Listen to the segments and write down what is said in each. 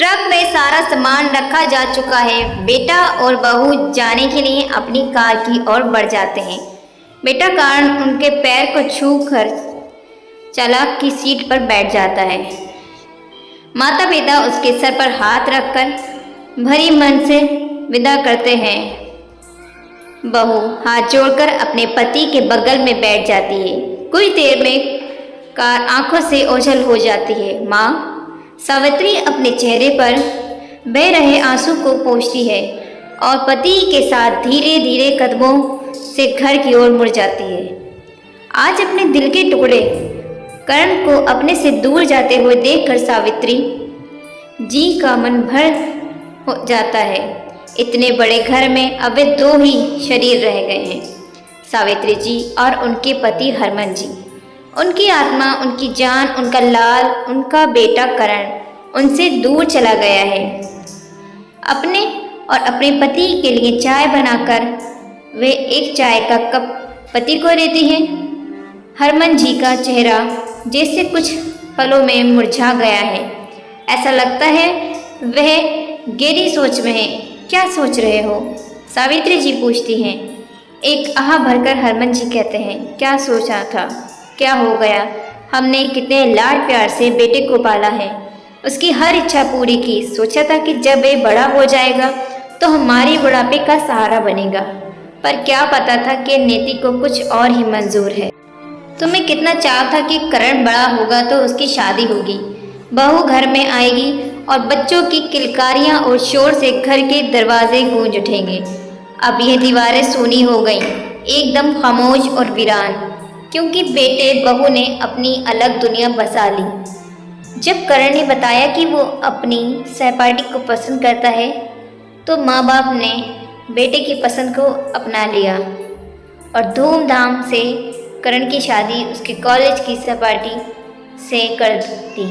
Truck में सारा सामान रखा जा चुका है। बेटा और बहू जाने के लिए अपनी कार की ओर बढ़ जाते हैं। बेटा कार उनके पैर को छू कर चालक की सीट पर बैठ जाता है। माता पिता उसके सर पर हाथ रखकर भरी मन से विदा करते हैं। बहू हाथ जोड़कर अपने पति के बगल में बैठ जाती है। कुछ देर में कार आंखों से ओझल हो जाती है। माँ सावित्री अपने चेहरे पर बह रहे आंसू को पोंछती है और पति के साथ धीरे धीरे कदमों से घर की ओर मुड़ जाती है। आज अपने दिल के टुकड़े करण को अपने से दूर जाते हुए देखकर सावित्री जी का मन भर हो जाता है। इतने बड़े घर में अब वे दो ही शरीर रह गए हैं, सावित्री जी और उनके पति हरमन जी। उनकी आत्मा, उनकी जान, उनका लाल, उनका बेटा करण उनसे दूर चला गया है। अपने और अपने पति के लिए चाय बनाकर वे एक चाय का कप पति को देती हैं। हरमन जी का चेहरा जैसे कुछ पलों में मुरझा गया है। ऐसा लगता है वह गहरी सोच में है। क्या सोच रहे हो? सावित्री जी पूछती हैं। एक आह भरकर हरमन जी कहते हैं, क्या सोचा था? क्या हो गया? हमने कितने लाड प्यार से बेटे को पाला है, उसकी हर इच्छा पूरी की। सोचा था कि जब वह बड़ा हो जाएगा तो हमारी बुढ़ापे का सहारा बनेगा, पर क्या पता था कि नीति को कुछ और ही मंजूर है। तुम्हें कितना चाव था कि करण बड़ा होगा तो उसकी शादी होगी, बहू घर में आएगी और बच्चों की किलकारियां और शोर से घर के दरवाजे गूंज उठेंगे। अब यह दीवारें सूनी हो गईं, एकदम खामोश और वीरान, क्योंकि बेटे बहू ने अपनी अलग दुनिया बसा ली। जब करण ने बताया कि वो अपनी सहपाठी को पसंद करता है तो माँ बाप ने बेटे की पसंद को अपना लिया और धूमधाम से करण की शादी उसके कॉलेज की सहपाठी से कर दी।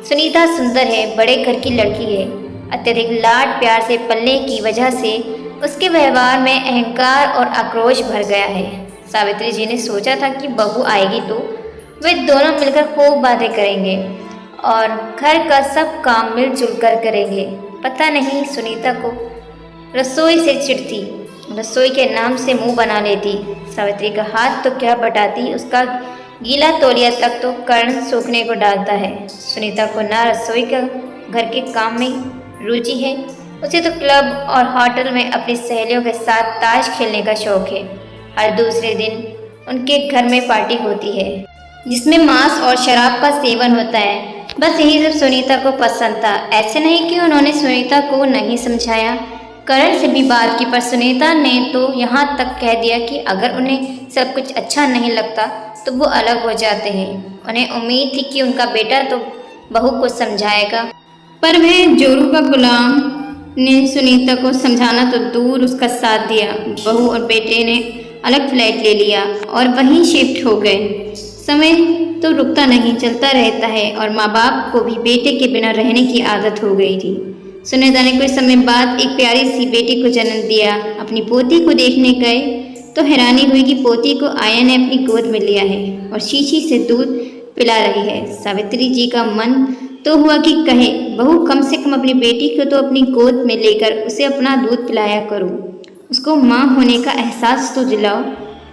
सुनीता सुंदर है, बड़े घर की लड़की है। अत्यधिक लाड प्यार से पलने की वजह से उसके व्यवहार में अहंकार और आक्रोश भर गया है। सावित्री जी ने सोचा था कि बहू आएगी तो वे दोनों मिलकर खूब बातें करेंगे और घर का सब काम मिलजुल कर करेंगे। पता नहीं सुनीता को रसोई से चिढ़ती, रसोई के नाम से मुंह बना लेती। सावित्री का हाथ तो क्या बटाती, उसका गीला तौलिया तक तो कर्ण सूखने को डालता है। सुनीता को ना रसोई का घर के काम में रुचि है, उसे तो क्लब और होटल में अपनी सहेलियों के साथ ताश खेलने का शौक है। हर दूसरे दिन उनके घर में पार्टी होती है जिसमें मांस और शराब का सेवन होता है। बस यही सब सुनीता को पसंद था। ऐसे नहीं कि उन्होंने सुनीता को नहीं समझाया, करण से भी बात की, पर सुनीता ने तो यहाँ तक कह दिया कि अगर उन्हें सब कुछ अच्छा नहीं लगता तो वो अलग हो जाते हैं। उन्हें उम्मीद थी कि उनका बेटा तो बहू को समझाएगा, पर वह जोरू का गुलाम ने सुनीता को समझाना तो दूर उसका साथ दिया। बहू और बेटे ने अलग फ्लैट ले लिया और वहीं शिफ्ट हो गए। समय तो रुकता नहीं, चलता रहता है और माँ बाप को भी बेटे के बिना रहने की आदत हो गई थी। सुनीता ने कुछ समय बाद एक प्यारी सी बेटी को जन्म दिया। अपनी पोती को देखने गए तो हैरानी हुई कि पोती को आया ने अपनी गोद में लिया है और शीशी से दूध पिला रही है। सावित्री जी का मन तो हुआ कि कहे, बहू कम से कम अपनी बेटी को तो अपनी गोद में लेकर उसे अपना दूध पिलाया करो, उसको माँ होने का एहसास तो दिलाओ।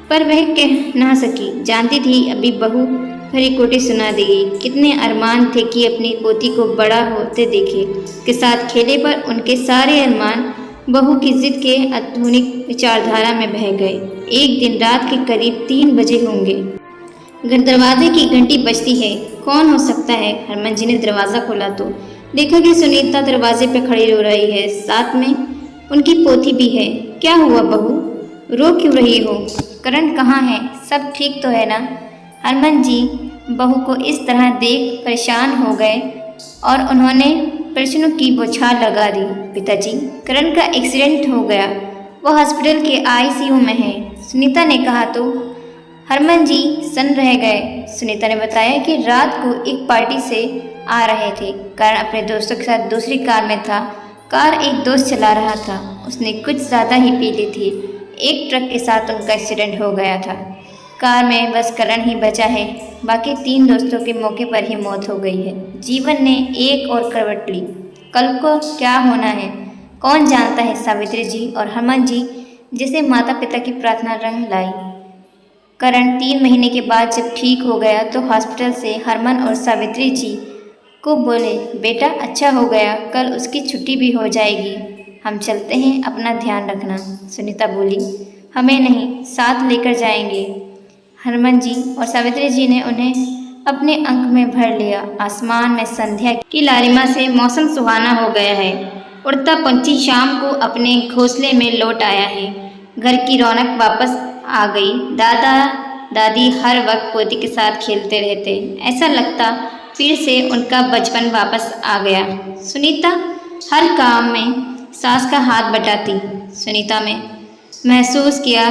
पर वह कह ना सकी, जानती थी अभी बहू भरी कोटी सुना देगी। कितने अरमान थे कि अपनी पोती को बड़ा होते देखे, के साथ खेले, पर उनके सारे अरमान बहू की जिद के आधुनिक विचारधारा में बह गए। एक दिन रात के करीब 3 बजे होंगे। घर दरवाजे की घंटी बजती है। कौन हो सकता है? हरमन जी ने दरवाज़ा खोला तो देखा कि सुनीता दरवाजे पर खड़ी रो रही है, साथ में उनकी पोती भी है। क्या हुआ बहू, रो क्यों रही हो? करण कहाँ है? सब ठीक तो है ना? हरमन जी बहू को इस तरह देख परेशान हो गए और उन्होंने प्रश्नों की बौछार लगा दी। पिताजी, करण का एक्सीडेंट हो गया, वो हॉस्पिटल के आईसीयू में है, सुनीता ने कहा तो हरमन जी सन रह गए। सुनीता ने बताया कि रात को एक पार्टी से आ रहे थे। करण अपने दोस्तों के साथ दूसरी कार में था। कार एक दोस्त चला रहा था, उसने कुछ ज़्यादा ही पी ली थी। एक ट्रक के साथ उनका एक्सीडेंट हो गया था। कार में बस करण ही बचा है, बाकी 3 दोस्तों के मौके पर ही मौत हो गई है। जीवन ने एक और करवट ली। कल को क्या होना है कौन जानता है। सावित्री जी और हरमन जी जैसे माता पिता की प्रार्थना रंग लाई। करण 3 महीने के बाद जब ठीक हो गया तो हॉस्पिटल से हरमन और सावित्री जी को बोले, बेटा अच्छा हो गया, कल उसकी छुट्टी भी हो जाएगी, हम चलते हैं, अपना ध्यान रखना। सुनीता बोली, हमें नहीं, साथ लेकर जाएंगे। हरमन जी और सावित्री जी ने उन्हें अपने अंक में भर लिया। आसमान में संध्या की लालिमा से मौसम सुहाना हो गया है। उड़ता पंछी शाम को अपने घोंसले में लौट आया है। घर की रौनक वापस आ गई। दादा दादी हर वक्त पोती के साथ खेलते रहते, ऐसा लगता फिर से उनका बचपन वापस आ गया। सुनीता हर काम में सास का हाथ बटाती। सुनीता में महसूस किया